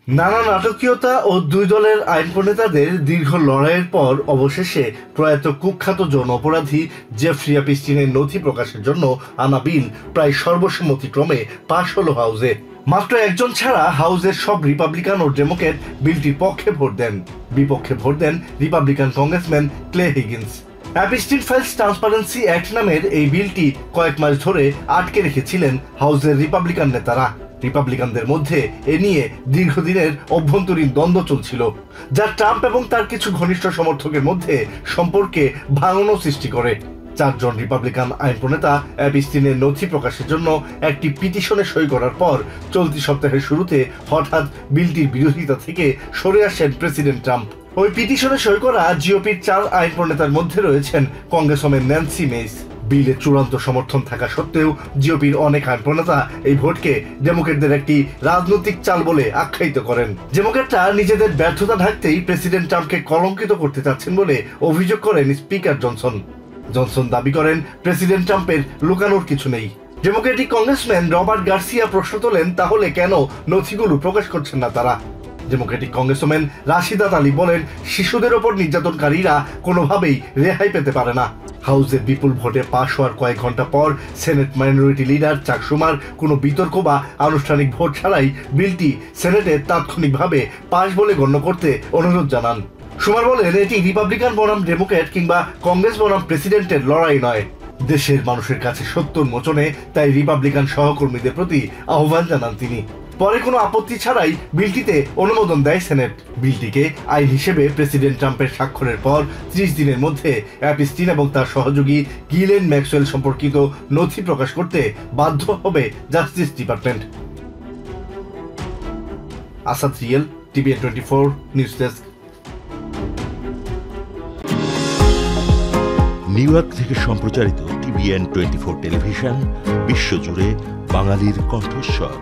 নানা নাটকীয়তা ও দুই দলের আইন প্রণেতাদের দীর্ঘ লড়াইয়ের পর অবশেষে প্রয়াত কুখ্যাত যৌন অপরাধী জেফ্রি এপস্টিনের নথি প্রকাশের জন্য আনা বিল প্রায় সর্বসম্মতিক্রমে পাশ হলো হাউসে। মাত্র একজন ছাড়া হাউসের সব রিপাবলিকান ও ডেমোক্রেট বিলটির পক্ষে ভোট দেন। বিপক্ষে ভোট দেন Republican congressman Clay Higgins. Epstein files transparency act নামের এই বিলটি কয়েক মাস ধরে আটকে রেখেছিলেন হাউসের রিপাবলিকান নেতারা। রিপাবলিকানদের মধ্যে এ নিয়ে দীর্ঘদিনের অভ্যন্তরীণ দ্বন্দ্ব চলছিল, যা ট্রাম্প এবং তার কিছু ঘনিষ্ঠ সমর্থকের মধ্যে সম্পর্কে ভাঙনও সৃষ্টি করে। চারজন রিপাবলিকান আইন প্রণেতা এপস্টিনের নথি প্রকাশের জন্য একটি পিটিশনে সই করার পর চলতি সপ্তাহের শুরুতে হঠাৎ বিলটির বিরোধিতা থেকে সরে আসেন প্রেসিডেন্ট ট্রাম্প। ওই পিটিশনে সই করা জিওপির 4 আইন প্রণেতার মধ্যে রয়েছেন কংগ্রেসম্যান ন্যান্সি মেইস। বিলের চূড়ান্ত সমর্থন থাকা সত্ত্বেও জিওপির অনেক আইন প্রণেতা এই ভোটকে ডেমোক্রেটদের একটি রাজনৈতিক চাল বলে আখ্যায়িত করেন। ডেমোক্রেটরা নিজেদের ব্যর্থতা ঢাকতেই প্রেসিডেন্ট ট্রাম্পকে কলঙ্কিত করতে চাচ্ছেন বলে অভিযোগ করেন স্পিকার জনসন। জনসন দাবি করেন প্রেসিডেন্ট ট্রাম্পের লুকানোর কিছু নেই। ডেমোক্রেটিক কংগ্রেসম্যান রবার্ট গার্সিয়া প্রশ্ন তোলেন, তাহলে কেন নথিগুলো প্রকাশ করছেন না তারা? ডেমোক্রেটিক কংগ্রেসম্যান রাশিদা আলী বলেন, শিশুদের ওপর নির্যাতনকারীরা কোনোভাবেই রেহাই পেতে পারে না। হাউসের বিপুল ভোটে পাশ হওয়ার কয়েক ঘন্টা পর সেনেট মাইনরিটি লিডার চাক শুমার কোনো বিতর্ক বা আনুষ্ঠানিক ভোট ছাড়াই বিলটি সেনেটে তাৎক্ষণিকভাবে পাশ বলে গণ্য করতে অনুরোধ জানান। শুমার বলেন, এটি রিপাবলিকান বনাম ডেমোক্রেট কিংবা কংগ্রেস বনাম প্রেসিডেন্টের লড়াই নয়, দেশের মানুষের কাছে সত্য উন্মোচনে তাই রিপাবলিকান সহকর্মীদের প্রতি আহ্বান জানান তিনি। পরে কোনো আপত্তি ছাড়াই বিলটিতে অনুমোদন দেয় সেনেট। বিলটিকে আইন হিসেবে প্রেসিডেন্ট ট্রাম্পের স্বাক্ষরের পর 30 দিনের মধ্যে এপস্টিন এবং তার সহযোগী গিলেন ম্যাক্সওয়েল সম্পর্কিত নথি প্রকাশ করতে বাধ্য হবে justice department. Asad real, TVN 24 news desk. New York থেকে সম্প্রচারিত TVN 24 টেলিভিশন বিশ্বজুড়ে বাঙালির কণ্ঠস্বর।